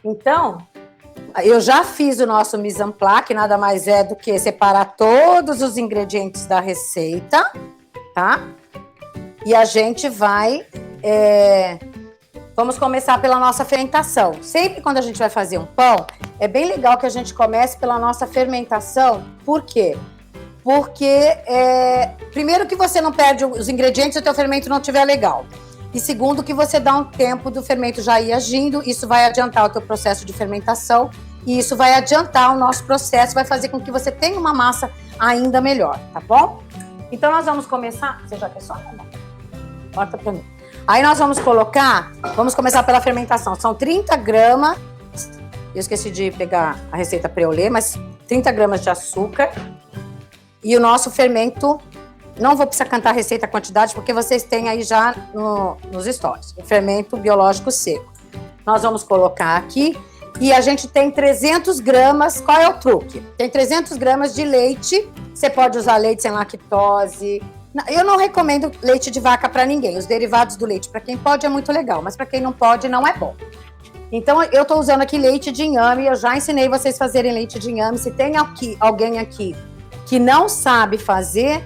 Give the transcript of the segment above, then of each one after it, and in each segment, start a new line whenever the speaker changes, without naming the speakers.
Então, eu já fiz o nosso mise en place, que nada mais é do que separar todos os ingredientes da receita, tá? E a gente vai... Vamos começar pela nossa fermentação. Sempre quando a gente vai fazer um pão, é bem legal que a gente comece pela nossa fermentação. Por quê? Porque, primeiro, que você não perde os ingredientes se o teu fermento não estiver legal. E segundo, que você dá um tempo do fermento já ir agindo, isso vai adiantar o teu processo de fermentação e isso vai adiantar o nosso processo, vai fazer com que você tenha uma massa ainda melhor, tá bom? Então, nós vamos começar... Você já quer só? Não. Bota pra mim. Aí nós vamos começar pela fermentação. São 30 gramas, eu esqueci de pegar a receita para eu ler, mas 30 gramas de açúcar. E o nosso fermento, não vou precisar cantar a receita, a quantidade, porque vocês têm aí já nos stories. O fermento biológico seco. Nós vamos colocar aqui e a gente tem 300 gramas, qual é o truque? Tem 300 gramas de leite, você pode usar leite sem lactose. Eu não recomendo leite de vaca para ninguém. Os derivados do leite, para quem pode, é muito legal, mas para quem não pode, não é bom. Então, eu estou usando aqui leite de inhame. Eu já ensinei vocês a fazerem leite de inhame. Se tem alguém aqui que não sabe fazer,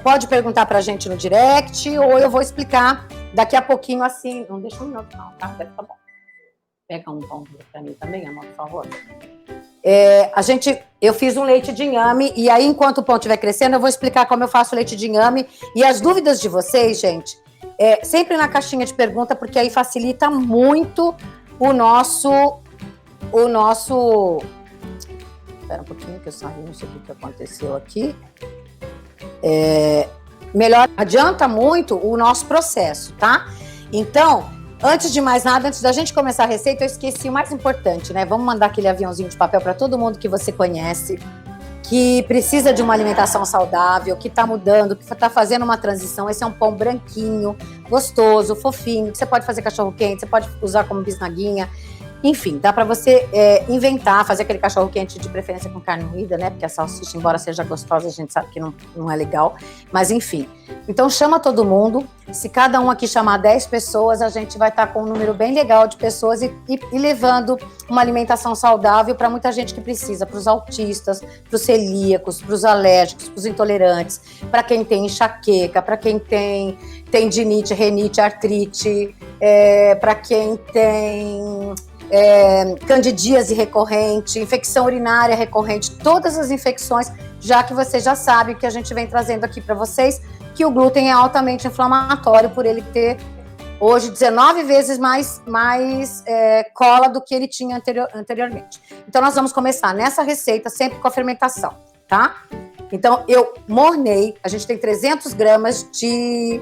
pode perguntar para a gente no direct, ou eu vou explicar daqui a pouquinho assim. Não deixa um minuto, não, tá? Deve tá bom. Pega um pão para mim também, amor, por favor. Eu fiz um leite de inhame e aí, enquanto o pão estiver crescendo, eu vou explicar como eu faço o leite de inhame. E as dúvidas de vocês, gente, sempre na caixinha de pergunta, porque aí facilita muito o nosso... Espera um pouquinho que eu saí, não sei o que aconteceu aqui. Melhor, adianta muito o nosso processo, tá? Então... Antes de mais nada, antes da gente começar a receita, eu esqueci o mais importante, né? Vamos mandar aquele aviãozinho de papel para todo mundo que você conhece, que precisa de uma alimentação saudável, que está mudando, que está fazendo uma transição. Esse é um pão branquinho, gostoso, fofinho, que você pode fazer cachorro-quente, você pode usar como bisnaguinha. Enfim, dá para você inventar, fazer aquele cachorro-quente de preferência com carne moída, né? Porque a salsicha, embora seja gostosa, a gente sabe que não é legal. Mas enfim, então chama todo mundo. Se cada um aqui chamar 10 pessoas, a gente vai estar com um número bem legal de pessoas e levando uma alimentação saudável para muita gente que precisa, para os autistas, para os celíacos, para os alérgicos, para os intolerantes, para quem tem enxaqueca, para quem tem tendinite, renite, artrite, para quem tem... candidíase recorrente, infecção urinária recorrente, todas as infecções, já que você já sabe que a gente vem trazendo aqui para vocês, que o glúten é altamente inflamatório por ele ter hoje 19 vezes mais cola do que ele tinha anteriormente. Então nós vamos começar nessa receita sempre com a fermentação, tá? Então eu mornei, a gente tem 300 gramas de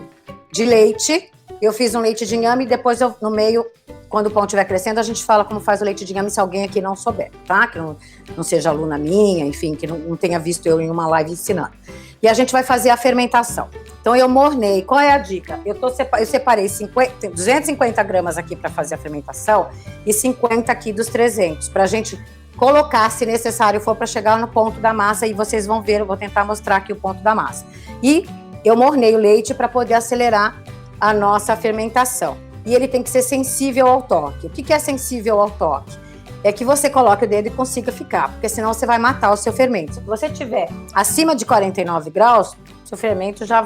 leite, eu fiz um leite de inhame e depois no meio, quando o pão estiver crescendo, a gente fala como faz o leite de inhame se alguém aqui não souber, tá? Que não seja aluna minha, enfim, que não tenha visto eu em uma live ensinando. E a gente vai fazer a fermentação. Então, eu mornei. Qual é a dica? Eu separei 250 gramas aqui para fazer a fermentação e 50 aqui dos 300, para a gente colocar, se necessário for, para chegar no ponto da massa, e vocês vão ver, eu vou tentar mostrar aqui o ponto da massa. E eu mornei o leite para poder acelerar a nossa fermentação. E ele tem que ser sensível ao toque. O que é sensível ao toque? É que você coloque o dedo e consiga ficar, porque senão você vai matar o seu fermento. Se você tiver acima de 49 graus, seu fermento já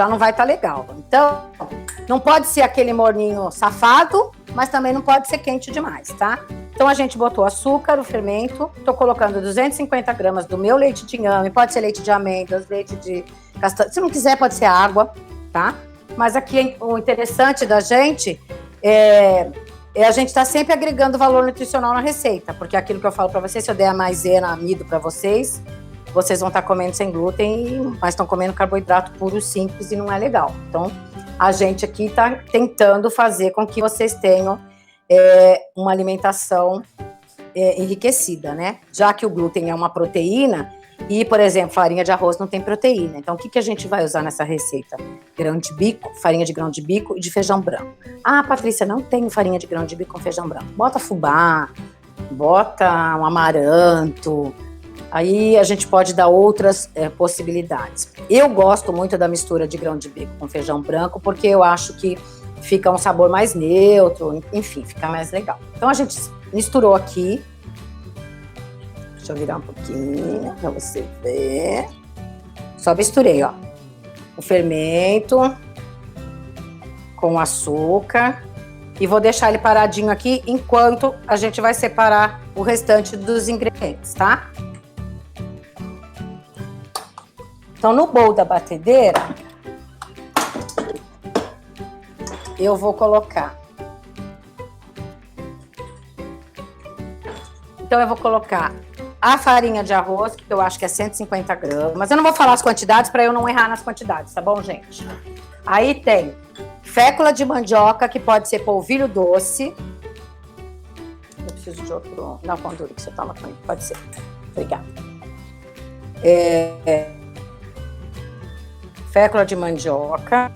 não vai estar legal. Então, não pode ser aquele morninho safado, mas também não pode ser quente demais, tá? Então, a gente botou açúcar, o fermento, tô colocando 250 gramas do meu leite de inhame, pode ser leite de amêndoas, leite de castanha, se não quiser pode ser água, tá? Mas aqui o interessante da gente a gente está sempre agregando valor nutricional na receita, porque aquilo que eu falo para vocês, se eu der a maisena, amido para vocês vão estar comendo sem glúten, mas estão comendo carboidrato puro, simples, e não é legal. Então, a gente aqui está tentando fazer com que vocês tenham uma alimentação enriquecida, né? Já que o glúten é uma proteína, e, por exemplo, farinha de arroz não tem proteína. Então, o que a gente vai usar nessa receita? Grão de bico, farinha de grão de bico e de feijão branco. Ah, Patrícia, não tenho farinha de grão de bico com feijão branco. Bota fubá, bota um amaranto. Aí a gente pode dar outras possibilidades. Eu gosto muito da mistura de grão de bico com feijão branco, porque eu acho que fica um sabor mais neutro, enfim, fica mais legal. Então a gente misturou aqui. Deixa eu virar um pouquinho para você ver. Só misturei, ó, o fermento com o açúcar e vou deixar ele paradinho aqui enquanto a gente vai separar o restante dos ingredientes, tá? Então, no bowl da batedeira, eu vou colocar. Então, eu vou colocar a farinha de arroz, que eu acho que é 150 gramas. Eu não vou falar as quantidades para eu não errar nas quantidades, tá bom, gente? Aí tem fécula de mandioca, que pode ser polvilho doce. Eu preciso de outro... Não, pão duro que você toma comigo. Pode ser. Obrigada. Fécula de mandioca.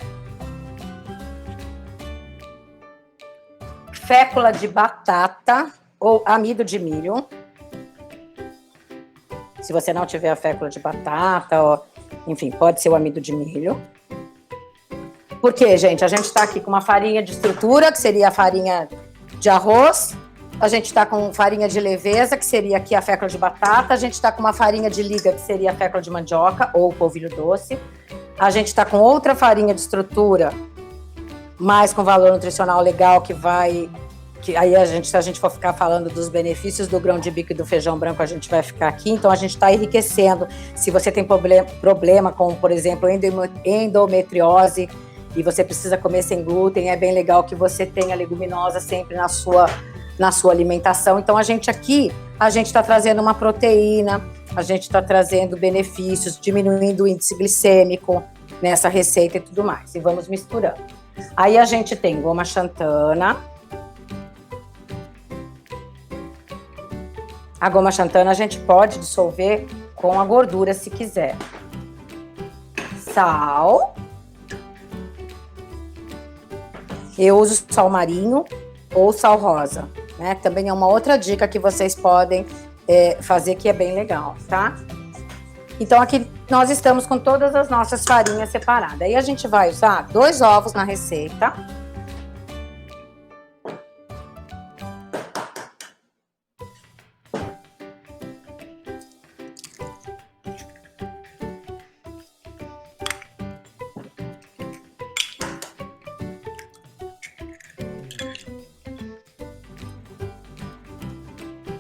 Fécula de batata ou amido de milho. Se você não tiver a fécula de batata, ó, enfim, pode ser o amido de milho. Por quê, gente? A gente está aqui com uma farinha de estrutura, que seria a farinha de arroz. A gente está com farinha de leveza, que seria aqui a fécula de batata. A gente está com uma farinha de liga, que seria a fécula de mandioca ou polvilho doce. A gente está com outra farinha de estrutura, mas com valor nutricional legal, que vai... Aí se a gente for ficar falando dos benefícios do grão de bico e do feijão branco, a gente vai ficar aqui. Então, a gente está enriquecendo. Se você tem problema com, por exemplo, endometriose e você precisa comer sem glúten, é bem legal que você tenha leguminosa sempre na sua alimentação. Então, a gente está trazendo uma proteína, a gente está trazendo benefícios, diminuindo o índice glicêmico nessa receita e tudo mais. E vamos misturando. Aí, a gente tem goma xantana. A goma xantana a gente pode dissolver com a gordura se quiser. Sal. Eu uso sal marinho ou sal rosa, né? Também é uma outra dica que vocês podem fazer que é bem legal, tá? Então aqui nós estamos com todas as nossas farinhas separadas. Aí a gente vai usar 2 ovos na receita.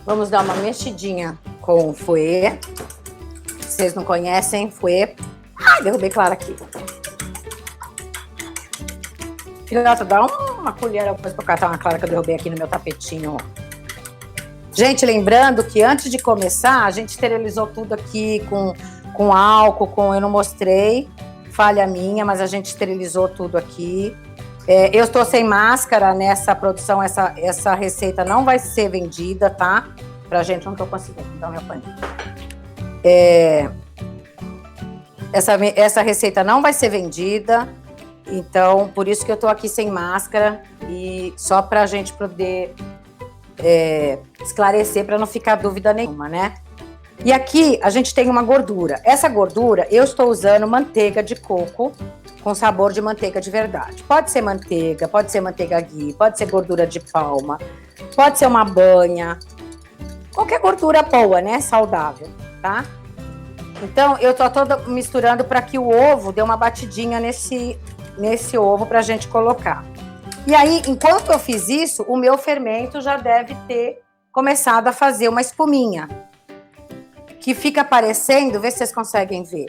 Vamos dar uma mexidinha com o fouet. Vocês não conhecem fouet? Ai, derrubei Clara aqui. Filhota, dá uma colher depois pra catar uma Clara que eu derrubei aqui no meu tapetinho. Gente, lembrando que antes de começar, a gente esterilizou tudo aqui com álcool, eu não mostrei, falha minha, mas a gente esterilizou tudo aqui. Eu estou sem máscara nessa produção, essa receita não vai ser vendida, tá? Pra gente, não tô conseguindo, então meu paninho. Essa receita não vai ser vendida, então por isso que eu tô aqui sem máscara e só pra gente poder esclarecer, pra não ficar dúvida nenhuma, né? E aqui a gente tem uma gordura. Essa gordura, eu estou usando manteiga de coco, com sabor de manteiga de verdade. Pode ser manteiga ghee, pode ser gordura de palma, pode ser uma banha, qualquer gordura boa, né? Saudável, tá? Então, eu tô toda misturando para que o ovo dê uma batidinha nesse ovo pra gente colocar. E aí, enquanto eu fiz isso, o meu fermento já deve ter começado a fazer uma espuminha, que fica aparecendo, vê se vocês conseguem ver.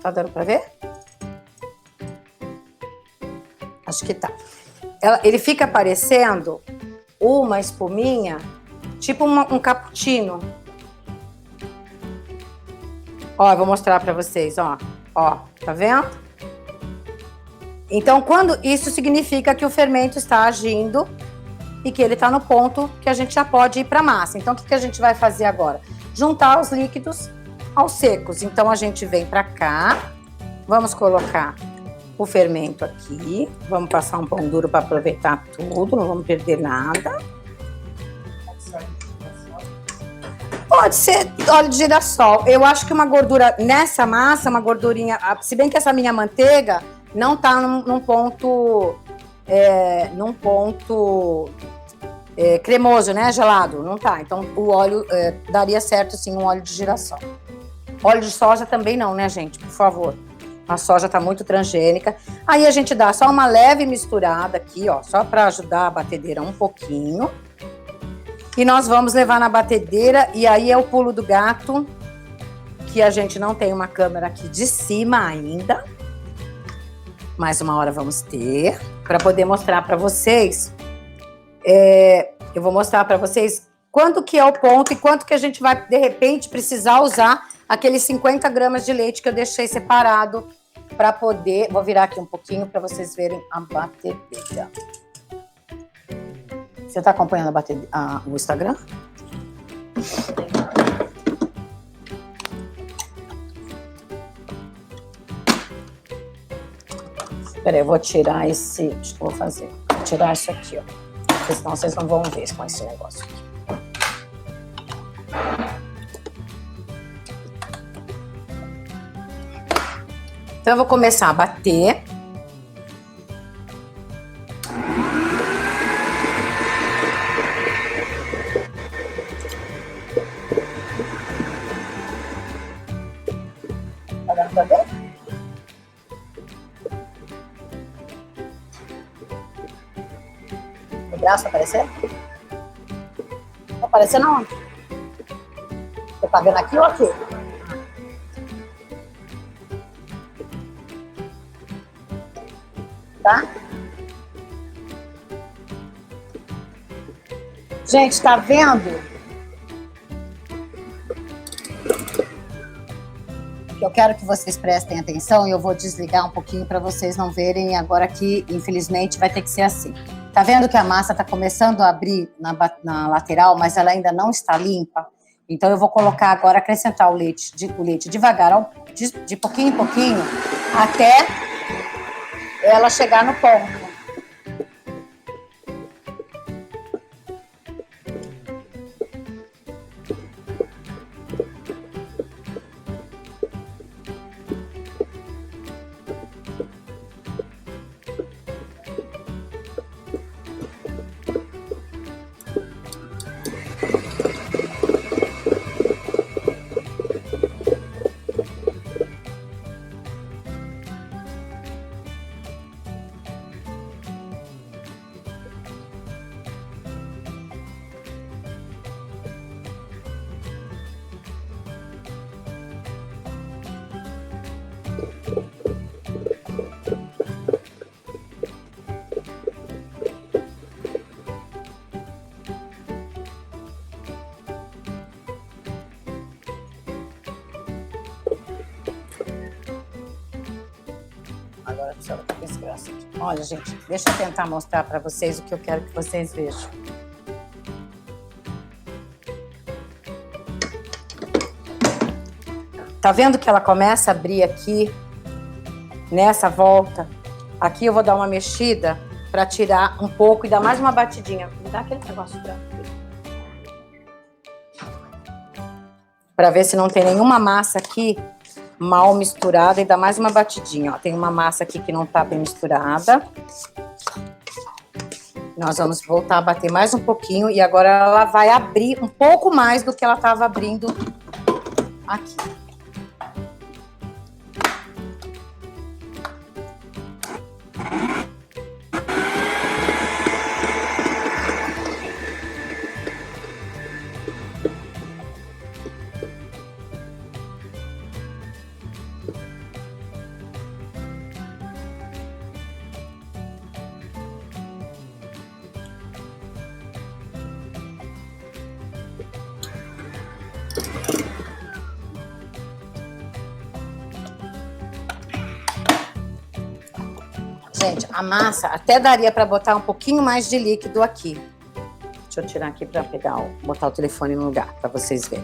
Tá dando pra ver? Acho que tá. Ele fica parecendo uma espuminha, tipo um cappuccino. Ó, eu vou mostrar pra vocês, ó. Ó, tá vendo? Então, isso significa que o fermento está agindo e que ele tá no ponto que a gente já pode ir pra massa. Então, o que a gente vai fazer agora? Juntar os líquidos aos secos. Então, a gente vem pra cá, vamos colocar o fermento aqui, vamos passar um pão duro para aproveitar tudo, não vamos perder nada. Pode ser óleo de girassol. Eu acho que uma gordura nessa massa, uma gordurinha, se bem que essa minha manteiga não tá num ponto num ponto cremoso, né? Gelado. Não tá. Então, o óleo daria certo, sim, um óleo de girassol. Óleo de soja também não, né, gente? Por favor. A soja tá muito transgênica. Aí a gente dá só uma leve misturada aqui, ó, só para ajudar a batedeira um pouquinho. E nós vamos levar na batedeira, e aí é o pulo do gato, que a gente não tem uma câmera aqui de cima ainda. Mais uma hora vamos ter, para poder mostrar para vocês. Eu vou mostrar para vocês quanto que é o ponto e quanto que a gente vai, de repente, precisar usar aqueles 50 gramas de leite que eu deixei separado para poder... Vou virar aqui um pouquinho para vocês verem a batedeira. Você está acompanhando o Instagram? Espera aí, eu vou tirar esse... Acho que eu vou fazer. Vou tirar isso aqui, ó. Porque senão vocês não vão ver com esse negócio aqui. Então, eu vou começar a bater. Tá dando pra ver? O braço tá aparecendo? Tá aparecendo onde? Você tá vendo aqui ou aqui? Tá? Gente, tá vendo? Eu quero que vocês prestem atenção e eu vou desligar um pouquinho para vocês não verem agora que, infelizmente, vai ter que ser assim. Tá vendo que a massa tá começando a abrir na lateral, mas ela ainda não está limpa? Então eu vou colocar agora, acrescentar o leite devagar, de pouquinho em pouquinho, até ela chegar no ponto. Agora deixa eu ver esse braço aqui. Olha, gente, deixa eu tentar mostrar para vocês o que eu quero que vocês vejam. Tá vendo que ela começa a abrir aqui, nessa volta? Aqui eu vou dar uma mexida para tirar um pouco e dar mais uma batidinha. Me dá aquele negócio para ver se não tem nenhuma massa aqui mal misturada e dá mais uma batidinha, ó. Tem uma massa aqui que não tá bem misturada. Nós vamos voltar a bater mais um pouquinho e agora ela vai abrir um pouco mais do que ela tava abrindo aqui. Gente, a massa até daria para botar um pouquinho mais de líquido aqui. Deixa eu tirar aqui para botar o telefone no lugar, para vocês verem.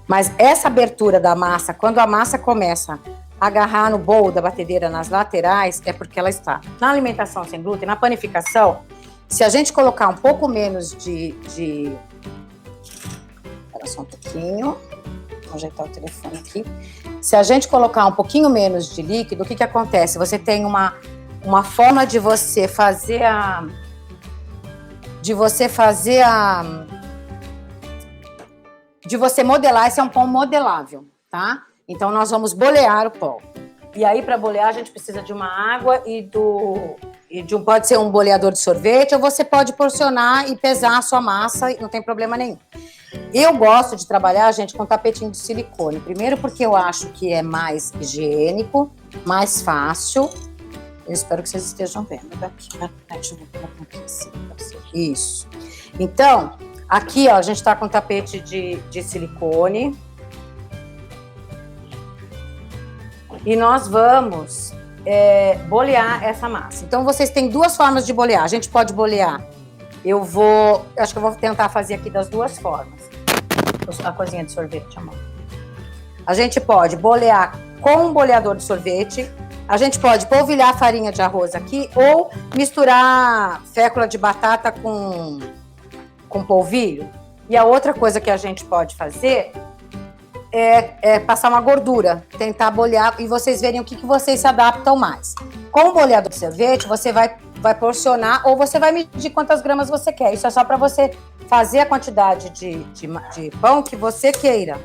Mas essa abertura da massa, quando a massa começa a agarrar no bowl da batedeira nas laterais, é porque ela está. Na alimentação sem glúten, na panificação, se a gente colocar um pouco menos Espera só um pouquinho. Vou ajeitar o telefone aqui. Se a gente colocar um pouquinho menos de líquido, o que acontece? Você tem uma uma forma de você fazer de você modelar. Esse é um pão modelável, tá? Então, nós vamos bolear o pão. E aí, para bolear, a gente precisa de uma água pode ser um boleador de sorvete, ou você pode porcionar e pesar a sua massa, não tem problema nenhum. Eu gosto de trabalhar, gente, com tapetinho de silicone. Primeiro porque eu acho que é mais higiênico, mais fácil. Eu espero que vocês estejam vendo daqui. Deixa eu ver aqui assim. Isso. Então, aqui, ó, a gente tá com tapete de silicone. E nós vamos bolear essa massa. Então, vocês têm duas formas de bolear. A gente pode bolear. Acho que eu vou tentar fazer aqui das duas formas. A coisinha de sorvete, amor. A gente pode bolear com um boleador de sorvete. A gente pode polvilhar farinha de arroz aqui ou misturar fécula de batata com polvilho. E a outra coisa que a gente pode fazer é passar uma gordura, tentar bolear e vocês verem o que vocês se adaptam mais. Com o boleador de sorvete, você vai porcionar ou você vai medir quantas gramas você quer. Isso é só para você fazer a quantidade de pão que você queira.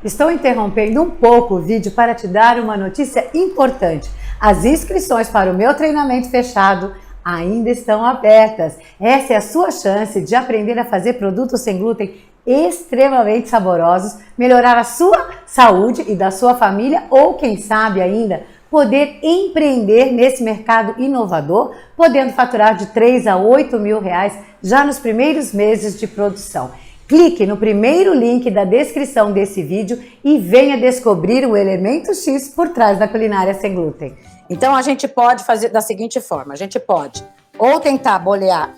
Estou interrompendo um pouco o vídeo para te dar uma notícia importante. As inscrições para o meu treinamento fechado ainda estão abertas. Essa é a sua chance de aprender a fazer produtos sem glúten extremamente saborosos, melhorar a sua saúde e da sua família ou, quem sabe ainda, poder empreender nesse mercado inovador, podendo faturar de 3 a 8 mil reais já nos primeiros meses de produção. Clique no primeiro link da descrição desse vídeo e venha descobrir o elemento X por trás da culinária sem glúten.
Então, a gente pode fazer da seguinte forma, a gente pode ou tentar bolear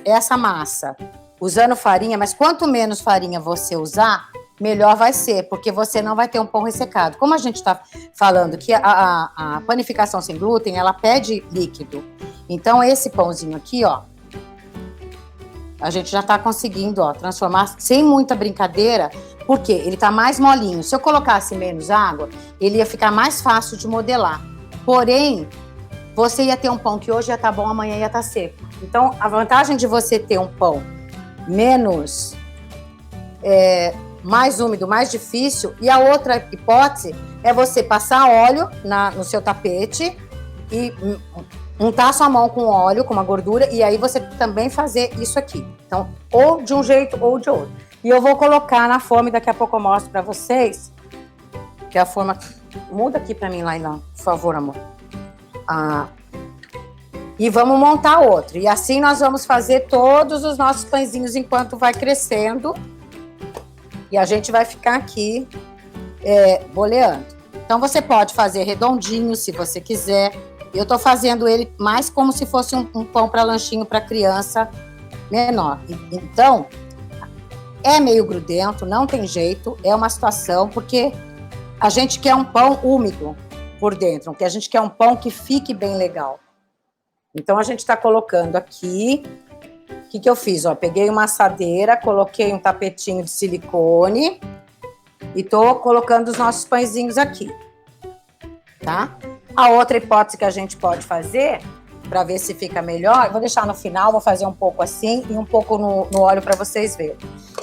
essa massa usando farinha, mas quanto menos farinha você usar, melhor vai ser, porque você não vai ter um pão ressecado. Como a gente está falando que a panificação sem glúten, ela pede líquido. Então, esse pãozinho aqui, ó, a gente já está conseguindo, ó, transformar sem muita brincadeira, porque ele tá mais molinho. Se eu colocasse menos água, ele ia ficar mais fácil de modelar. Porém, você ia ter um pão que hoje ia estar bom, amanhã ia estar seco. Então, a vantagem de você ter um pão menos, mais úmido, mais difícil, e a outra hipótese é você passar óleo no seu tapete e untar sua mão com óleo, com uma gordura, e aí você também fazer isso aqui. Então, ou de um jeito ou de outro. E eu vou colocar na forma e daqui a pouco eu mostro pra vocês, que é a forma... Muda aqui pra mim, Laila, por favor, amor. E vamos montar outro. E assim nós vamos fazer todos os nossos pãezinhos enquanto vai crescendo. E a gente vai ficar aqui boleando. Então, você pode fazer redondinho, se você quiser. Eu tô fazendo ele mais como se fosse um pão para lanchinho para criança menor. Então, é meio grudento, não tem jeito. É uma situação, porque a gente quer um pão úmido por dentro. Porque a gente quer um pão que fique bem legal. Então, a gente está colocando aqui. O que eu fiz? Ó, peguei uma assadeira, coloquei um tapetinho de silicone e tô colocando os nossos pãezinhos aqui, tá? A outra hipótese que a gente pode fazer, para ver se fica melhor, vou deixar no final, vou fazer um pouco assim e um pouco no óleo para vocês verem.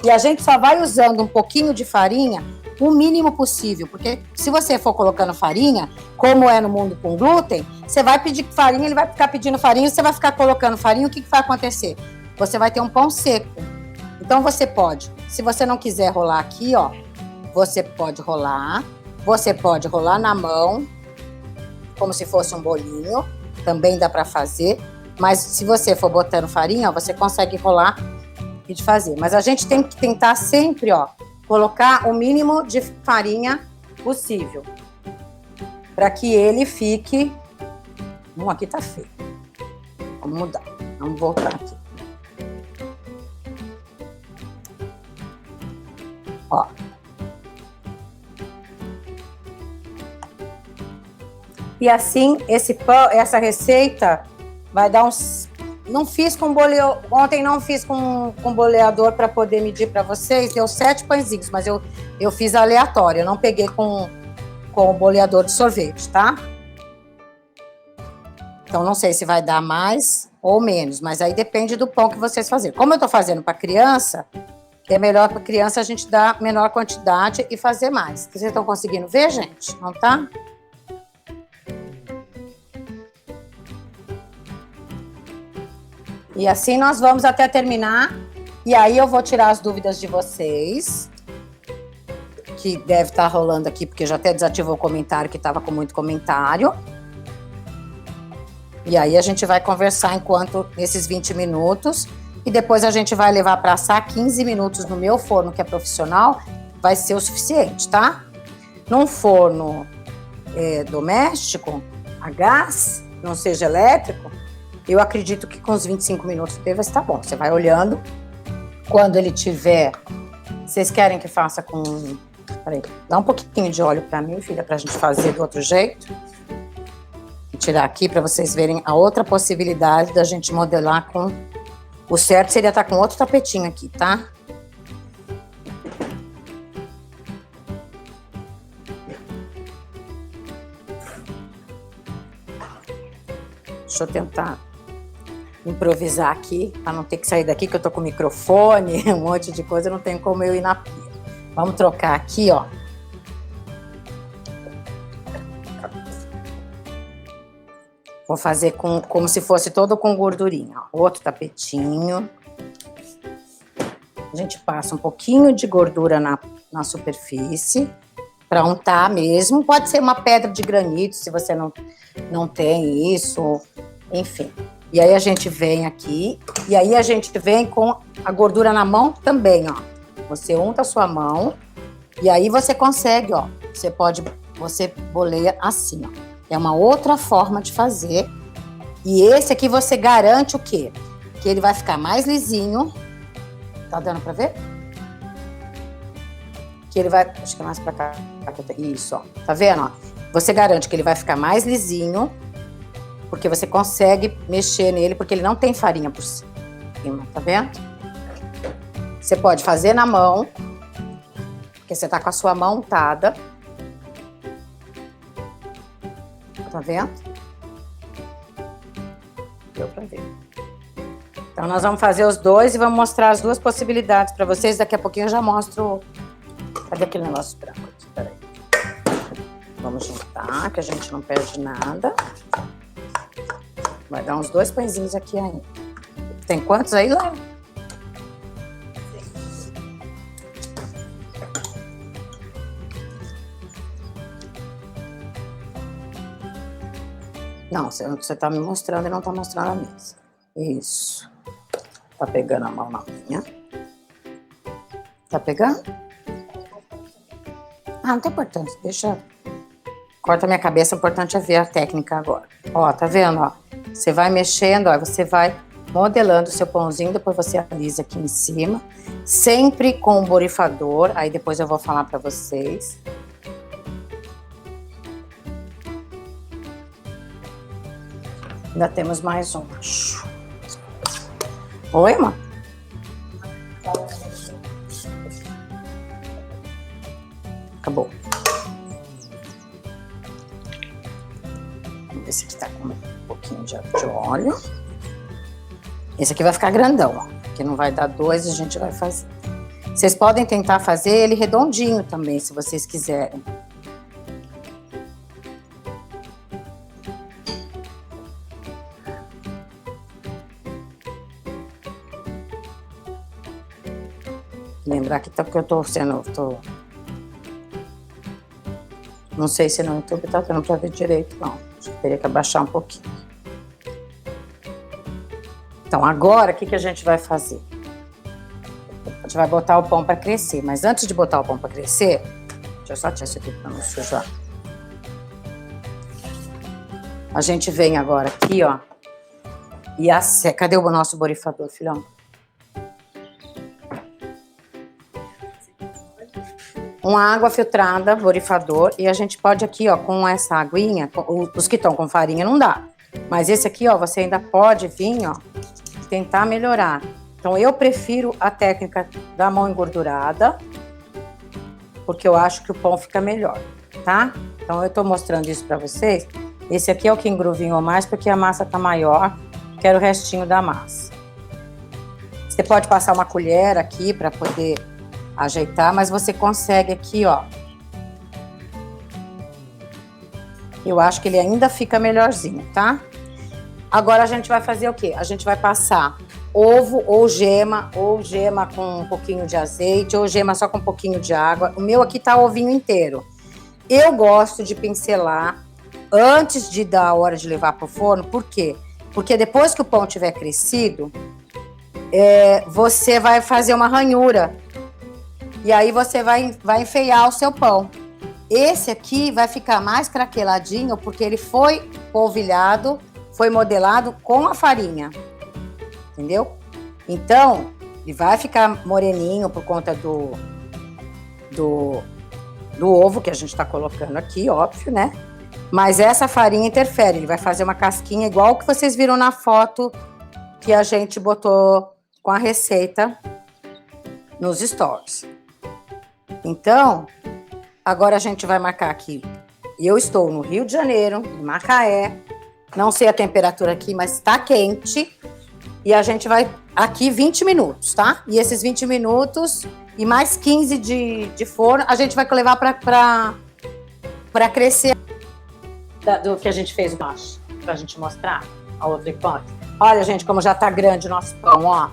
E a gente só vai usando um pouquinho de farinha, o mínimo possível, porque se você for colocando farinha, como é no mundo com glúten, você vai pedir farinha, ele vai ficar pedindo farinha, você vai ficar colocando farinha, o que vai acontecer? Você vai ter um pão seco. Então, você pode, se você não quiser rolar aqui, ó, você pode rolar na mão, como se fosse um bolinho, também dá para fazer, mas se você for botando farinha, ó, você consegue rolar e de fazer. Mas a gente tem que tentar sempre, ó, colocar o mínimo de farinha possível, para que ele fique... aqui tá feio. Vamos mudar, vamos voltar aqui. Ó. E assim, esse pão, essa receita vai dar uns... Não fiz com boleador, ontem não fiz com boleador para poder medir para vocês, deu 7 pãezinhos, mas eu fiz aleatório, eu não peguei com o boleador de sorvete, tá? Então, não sei se vai dar mais ou menos, mas aí depende do pão que vocês fazerem. Como eu tô fazendo para criança, é melhor para criança a gente dar menor quantidade e fazer mais. Vocês estão conseguindo ver, gente? Não tá? E assim nós vamos até terminar. E aí eu vou tirar as dúvidas de vocês, que deve estar rolando aqui, porque já até desativou o comentário, que estava com muito comentário. E aí a gente vai conversar nesses 20 minutos. E depois a gente vai levar para assar 15 minutos no meu forno, que é profissional, vai ser o suficiente, tá? Num forno doméstico, a gás, não seja elétrico, eu acredito que com os 25 minutos deve estar bom. Você vai olhando. Quando ele tiver... Vocês querem que faça com... Peraí, dá um pouquinho de óleo para mim, filha, pra gente fazer do outro jeito. Vou tirar aqui para vocês verem a outra possibilidade da gente modelar com... O certo seria estar com outro tapetinho aqui, tá? Deixa eu tentar improvisar aqui, para não ter que sair daqui, que eu tô com o microfone, um monte de coisa, não tem como eu ir na pia. Vamos trocar aqui, ó. Vou fazer como se fosse todo com gordurinha, ó. Outro tapetinho. A gente passa um pouquinho de gordura na superfície, para untar mesmo. Pode ser uma pedra de granito, se você não tem isso, enfim. E aí a gente vem aqui, e aí a gente vem com a gordura na mão também, ó. Você unta a sua mão, e aí você consegue, ó. Você boleia assim, ó. É uma outra forma de fazer. E esse aqui você garante o quê? Que ele vai ficar mais lisinho. Tá dando pra ver? Que ele vai... Acho que é mais pra cá. Isso, ó. Tá vendo, ó? Você garante que ele vai ficar mais lisinho, porque você consegue mexer nele, porque ele não tem farinha por cima, tá vendo? Você pode fazer na mão, porque você tá com a sua mão untada. Tá vendo? Deu pra ver. Então, nós vamos fazer os dois e vamos mostrar as duas possibilidades pra vocês. Daqui a pouquinho eu já mostro... Cadê aquele negócio branco aqui? Peraí. Vamos juntar, que a gente não perde nada. Vai dar uns 2 pãezinhos aqui ainda. Tem quantos aí, Léo? Não, você tá me mostrando e não tá mostrando a mesa. Isso. Tá pegando a mão na minha. Tá pegando? Ah, não tem importância. Deixa... Corta a minha cabeça, o importante é ver a técnica agora. Ó, tá vendo, ó? Você vai mexendo, ó, você vai modelando o seu pãozinho, depois você alisa aqui em cima, sempre com o borrifador, aí depois eu vou falar pra vocês. Ainda temos mais um, acho. Oi, mãe? Acabou. Esse aqui tá com um pouquinho de óleo. Esse aqui vai ficar grandão, ó. Que não vai dar 2, a gente vai fazer. Vocês podem tentar fazer ele redondinho também, se vocês quiserem. Lembrar que tá porque eu tô sendo... Não sei se no YouTube tá dando pra ver direito, não. Teria que abaixar um pouquinho. Então, agora, o que a gente vai fazer? A gente vai botar o pão para crescer. Mas antes de botar o pão para crescer... Deixa eu só tirar isso aqui para não sujar. A gente vem agora aqui, ó. E cadê o nosso borrifador, filhão? Uma água filtrada, borrifador, e a gente pode aqui, ó, com essa aguinha, os que estão com farinha não dá, mas esse aqui, ó, você ainda pode vir, ó, tentar melhorar. Então, eu prefiro a técnica da mão engordurada, porque eu acho que o pão fica melhor, tá? Então, eu tô mostrando isso pra vocês. Esse aqui é o que engruvinhou mais, porque a massa tá maior. Quero o restinho da massa. Você pode passar uma colher aqui para poder ajeitar, mas você consegue aqui, ó. Eu acho que ele ainda fica melhorzinho, tá? Agora a gente vai fazer o quê? A gente vai passar ovo ou gema com um pouquinho de azeite, ou gema só com um pouquinho de água. O meu aqui tá ovinho inteiro. Eu gosto de pincelar antes de dar a hora de levar pro forno. Por quê? Porque depois que o pão tiver crescido, você vai fazer uma ranhura. E aí você vai enfeiar o seu pão. Esse aqui vai ficar mais craqueladinho porque ele foi polvilhado, foi modelado com a farinha. Entendeu? Então, ele vai ficar moreninho por conta do ovo que a gente tá colocando aqui, óbvio, né? Mas essa farinha interfere, ele vai fazer uma casquinha igual que vocês viram na foto que a gente botou com a receita nos stories. Então, agora a gente vai marcar aqui. Eu estou no Rio de Janeiro, em Macaé. Não sei a temperatura aqui, mas tá quente. E a gente vai aqui 20 minutos, tá? E esses 20 minutos e mais 15 de forno, a gente vai levar pra crescer do que a gente fez embaixo. Pra gente mostrar a outra hipótese. Olha, gente, como já tá grande o nosso pão, ó.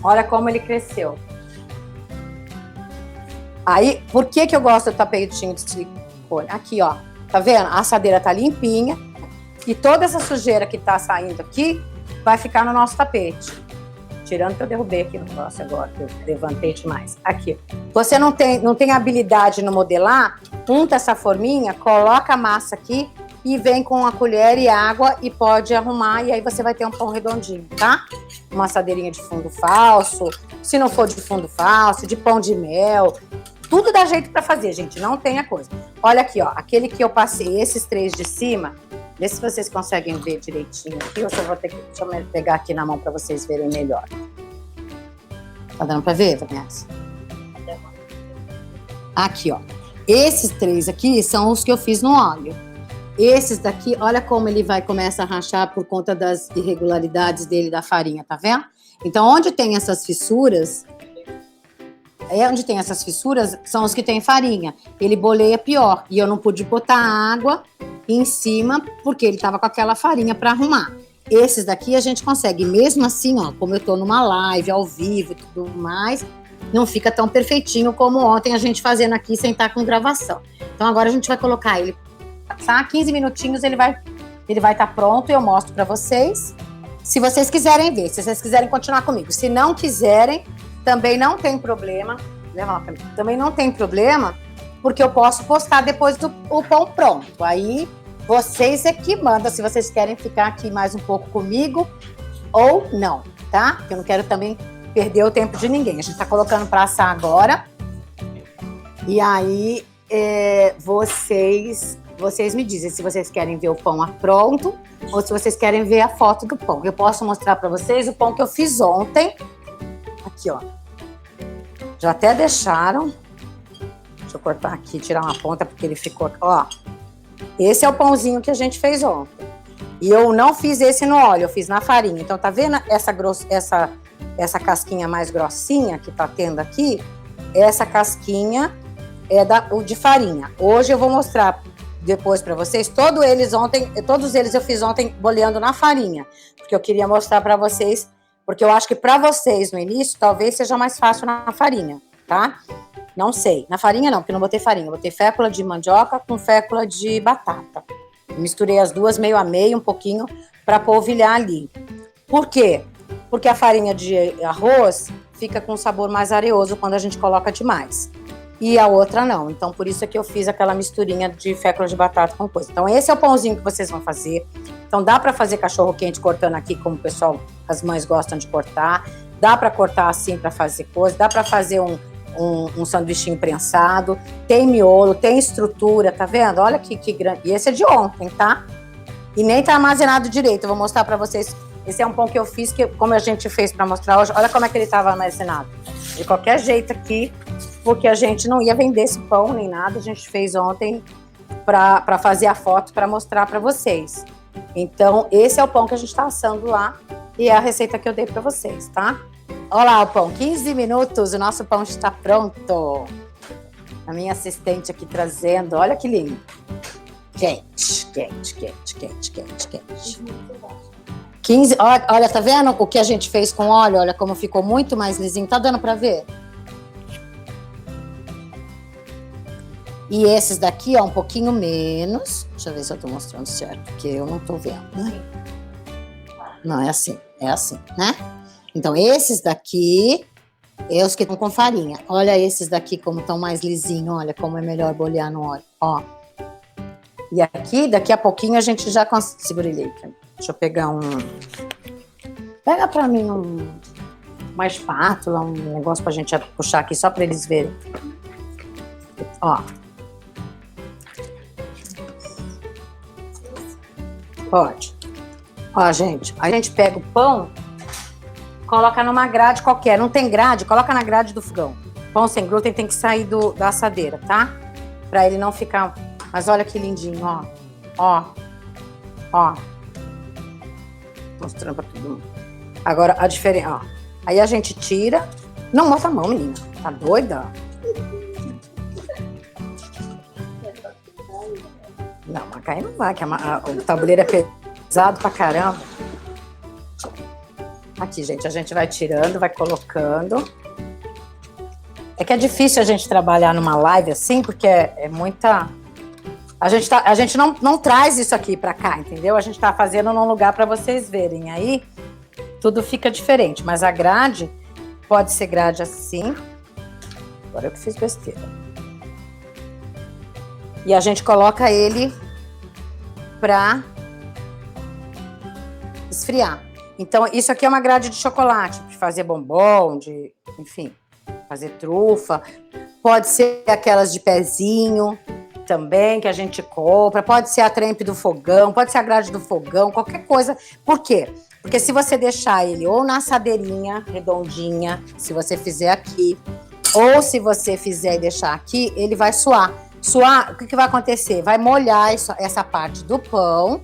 Olha como ele cresceu. Aí, por que eu gosto do tapetinho de silicone? Aqui, ó. Tá vendo? A assadeira tá limpinha. E toda essa sujeira que tá saindo aqui vai ficar no nosso tapete. Tirando que eu derrubei aqui no negócio agora, que eu levantei demais. Aqui. Você não tem habilidade no modelar? Unta essa forminha, coloca a massa aqui e vem com a colher e água e pode arrumar. E aí você vai ter um pão redondinho, tá? Uma assadeirinha de fundo falso. Se não for de fundo falso, de pão de mel. Tudo dá jeito pra fazer, gente. Não tenha coisa. Olha aqui, ó. Aquele que eu passei, esses 3 de cima. Vê se vocês conseguem ver direitinho aqui. Ou se eu vou ter que... Deixa eu pegar aqui na mão pra vocês verem melhor. Tá dando pra ver, Vanessa? Aqui, ó. Esses 3 aqui são os que eu fiz no óleo. Esses daqui, olha como ele começa a rachar por conta das irregularidades dele da farinha, tá vendo? Então, onde tem essas fissuras... onde tem essas fissuras são os que tem farinha. Ele boleia pior. E eu não pude botar água em cima porque ele tava com aquela farinha para arrumar. Esses daqui a gente consegue, mesmo assim, ó, como eu tô numa live, ao vivo e tudo mais, não fica tão perfeitinho como ontem a gente fazendo aqui sem estar com gravação. Então agora a gente vai colocar ele, passar 15 minutinhos, ele vai estar pronto e eu mostro para vocês. Se vocês quiserem ver, se vocês quiserem continuar comigo. Se não quiserem, também não tem problema. Também não tem problema, porque eu posso postar depois o pão pronto. Aí vocês é que mandam se vocês querem ficar aqui mais um pouco comigo ou não, tá? Porque eu não quero também perder o tempo de ninguém. A gente tá colocando para assar agora. E aí vocês me dizem se vocês querem ver o pão pronto ou se vocês querem ver a foto do pão. Eu posso mostrar para vocês o pão que eu fiz ontem. Aqui, ó. Já até deixaram. Deixa eu cortar aqui, tirar uma ponta, porque ele ficou... Ó, esse é o pãozinho que a gente fez ontem. E eu não fiz esse no óleo, eu fiz na farinha. Então, tá vendo essa casquinha mais grossinha que tá tendo aqui? Essa casquinha é de farinha. Hoje eu vou mostrar depois pra vocês. Todos eles eu fiz ontem boleando na farinha. Porque eu queria mostrar pra vocês... Porque eu acho que para vocês, no início, talvez seja mais fácil na farinha, tá? Não sei. Na farinha não, porque eu não botei farinha. Eu botei fécula de mandioca com fécula de batata. Misturei as duas meio a meio, um pouquinho, para polvilhar ali. Por quê? Porque a farinha de arroz fica com um sabor mais areoso quando a gente coloca demais. E a outra não. Então, por isso é que eu fiz aquela misturinha de fécula de batata com coisa. Então, esse é o pãozinho que vocês vão fazer. Então, dá para fazer cachorro quente cortando aqui, como o pessoal, as mães gostam de cortar. Dá para cortar assim para fazer coisa. Dá para fazer um sanduichinho prensado. Tem miolo, tem estrutura, tá vendo? Olha que grande. E esse é de ontem, tá? E nem tá armazenado direito. Eu vou mostrar para vocês. Esse é um pão que eu fiz, como a gente fez para mostrar hoje. Olha como é que ele tava armazenado. De qualquer jeito aqui, porque a gente não ia vender esse pão nem nada. A gente fez ontem para fazer a foto para mostrar para vocês. Então, esse é o pão que a gente está assando lá e é a receita que eu dei para vocês, tá? Olha lá o pão, 15 minutos, o nosso pão está pronto. A minha assistente aqui trazendo, olha que lindo. Quente, quente, quente, quente, quente, quente. 15, olha, tá vendo o que a gente fez com óleo? Olha como ficou muito mais lisinho. Tá dando para ver? E esses daqui, ó, um pouquinho menos. Deixa eu ver se eu tô mostrando certo, porque eu não tô vendo, né? Não, é assim, né? Então, esses daqui, os que estão com farinha. Olha esses daqui como estão mais lisinhos, olha como é melhor bolhar no óleo, ó. E aqui, daqui a pouquinho, a gente já consegue... Segura ele aí, deixa eu pegar um... Pega pra mim uma espátula, um negócio pra gente puxar aqui, só pra eles verem. Ó. Pode. Ó, gente, a gente pega o pão, coloca numa grade qualquer. Não tem grade, coloca na grade do fogão. Pão sem glúten tem que sair da assadeira, tá? Pra ele não ficar... Mas olha que lindinho, ó. Ó. Ó. Mostrando pra todo mundo. Agora, a diferença, ó. Aí a gente tira... Não, mostra a mão, menina. Tá doida? Não, mas cair não vai, que o tabuleiro é pesado pra caramba. Aqui, gente, a gente vai tirando, vai colocando. É que é difícil a gente trabalhar numa live assim, porque é muita... A gente não traz isso aqui pra cá, entendeu? A gente tá fazendo num lugar pra vocês verem. Aí, tudo fica diferente. Mas a grade, pode ser grade assim. Agora eu que fiz besteira. E a gente coloca ele pra esfriar. Então, isso aqui é uma grade de chocolate, de fazer bombom, de, enfim, fazer trufa. Pode ser aquelas de pezinho também, que a gente compra. Pode ser a trempe do fogão, pode ser a grade do fogão, qualquer coisa. Por quê? Porque se você deixar ele ou na assadeirinha redondinha, se você fizer aqui, ou se você fizer e deixar aqui, ele vai suar. Suar, o que vai acontecer? Vai molhar essa parte do pão.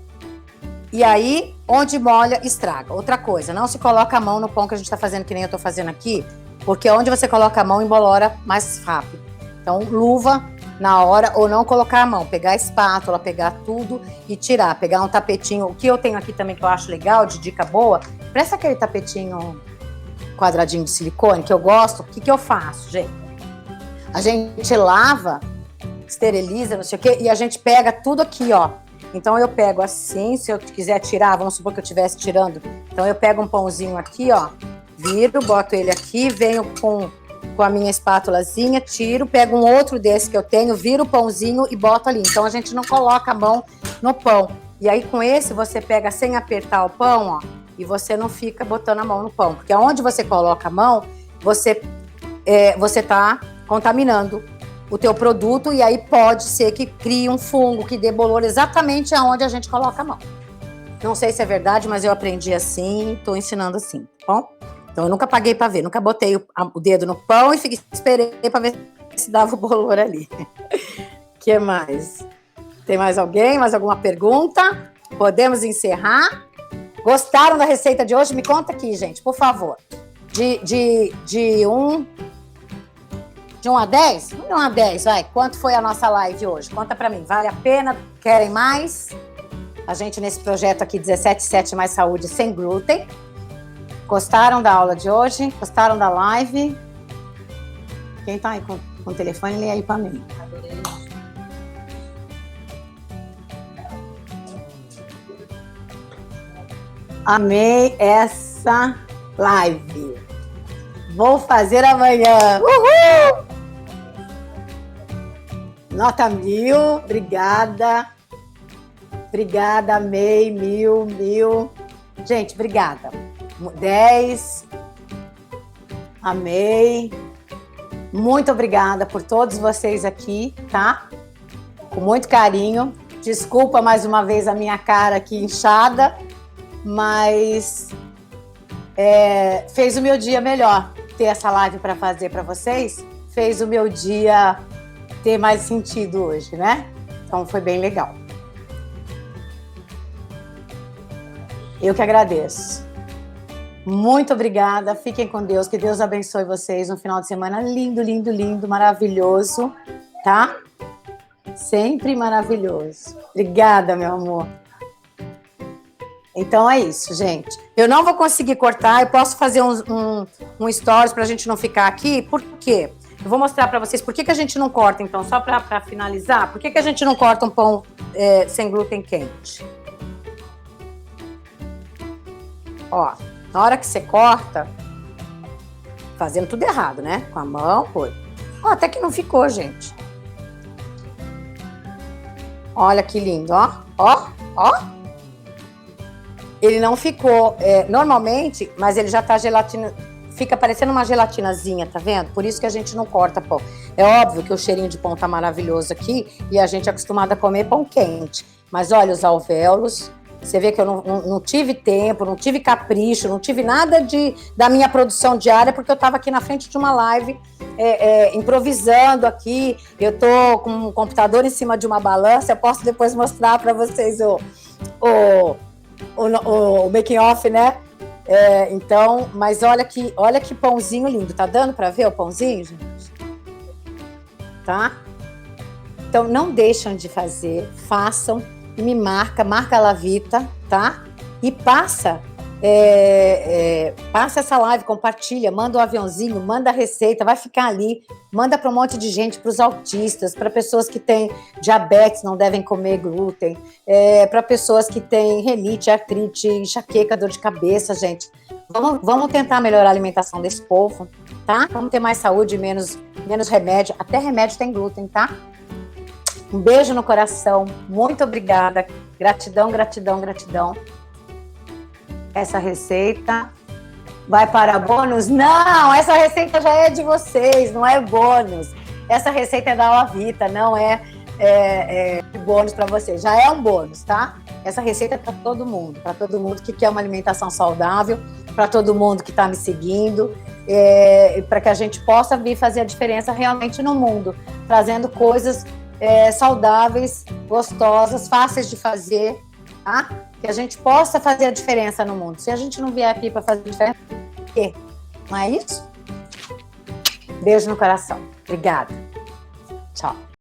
E aí, onde molha, estraga. Outra coisa, não se coloca a mão no pão que a gente tá fazendo, que nem eu tô fazendo aqui, porque onde você coloca a mão, embolora mais rápido. Então, luva na hora, ou não colocar a mão, pegar a espátula, pegar tudo e tirar. Pegar um tapetinho, o que eu tenho aqui também que eu acho legal, de dica boa, presta aquele tapetinho quadradinho de silicone, que eu gosto. O que eu faço, gente? A gente lava, esteriliza, não sei o quê, e a gente pega tudo aqui, ó. Então eu pego assim, se eu quiser tirar, vamos supor que eu estivesse tirando. Então eu pego um pãozinho aqui, ó, viro, boto ele aqui, venho com a minha espátulazinha, tiro, pego um outro desse que eu tenho, viro o pãozinho e boto ali. Então a gente não coloca a mão no pão. E aí com esse você pega sem apertar o pão, ó, e você não fica botando a mão no pão. Porque onde você coloca a mão, você tá contaminando o teu produto, e aí pode ser que crie um fungo, que dê bolor exatamente aonde a gente coloca a mão. Não sei se é verdade, mas eu aprendi assim, tô ensinando assim, tá bom? Então eu nunca paguei para ver, nunca botei o dedo no pão e esperei para ver se dava o bolor ali. Que mais? Tem mais alguém? Mais alguma pergunta? Podemos encerrar? Gostaram da receita de hoje? Me conta aqui, gente, por favor. De 1 a 10? De 1 a 10, vai. Quanto foi a nossa live hoje? Conta pra mim. Vale a pena? Querem mais? A gente nesse projeto aqui, 17/7 mais saúde sem glúten. Gostaram da aula de hoje? Gostaram da live? Quem tá aí com o telefone, lê aí pra mim. Amei essa live. Vou fazer amanhã. Uhul! Nota 1000, obrigada. Obrigada, amei, 1000. Gente, obrigada. 10, amei. Muito obrigada por todos vocês aqui, tá? Com muito carinho. Desculpa mais uma vez a minha cara aqui inchada, mas fez o meu dia melhor ter essa live para fazer para vocês. Fez o meu dia ter mais sentido hoje, né? Então foi bem legal. Eu que agradeço. Muito obrigada, fiquem com Deus, que Deus abençoe vocês. Um final de semana lindo, lindo, lindo, maravilhoso, tá? Sempre maravilhoso. Obrigada, meu amor. Então é isso, gente. Eu não vou conseguir cortar, eu posso fazer um stories pra gente não ficar aqui, por quê? Eu vou mostrar pra vocês por que a gente não corta, então, só pra finalizar, por que a gente não corta um pão sem glúten quente? Ó, na hora que você corta, fazendo tudo errado, né? Com a mão, foi. Ó, até que não ficou, gente. Olha que lindo, ó. Ó, ó. Ele não ficou, normalmente, mas ele já tá gelatina, fica parecendo uma gelatinazinha, tá vendo? Por isso que a gente não corta pão. É óbvio que o cheirinho de pão tá maravilhoso aqui e a gente é acostumado a comer pão quente. Mas olha os alvéolos. Você vê que eu não tive tempo, não tive capricho, não tive nada da minha produção diária, porque eu estava aqui na frente de uma live, improvisando aqui. Eu tô com um computador em cima de uma balança, eu posso depois mostrar para vocês o making off, né? Então, mas olha que pãozinho lindo. Tá dando para ver o pãozinho, gente? Tá? Então, não deixam de fazer, façam. E me marca a Lavita, tá? E passa essa live, compartilha, manda um aviãozinho, manda a receita, vai ficar ali, manda para um monte de gente, para os autistas, para pessoas que têm diabetes, não devem comer glúten, para pessoas que têm renite, artrite, enxaqueca, dor de cabeça, gente. Vamos tentar melhorar a alimentação desse povo, tá? Vamos ter mais saúde, menos remédio. Até remédio tem glúten, tá? Um beijo no coração, muito obrigada, gratidão, gratidão, gratidão. Essa receita vai para bônus? Não, essa receita já é de vocês, não é bônus. Essa receita é da Lavita, não é bônus para vocês, já é um bônus, tá? Essa receita é para todo mundo que quer uma alimentação saudável, para todo mundo que está me seguindo, para que a gente possa vir fazer a diferença realmente no mundo, trazendo coisas saudáveis, gostosas, fáceis de fazer, tá? Que a gente possa fazer a diferença no mundo. Se a gente não vier aqui para fazer a diferença, por quê? Não é isso? Beijo no coração. Obrigada. Tchau.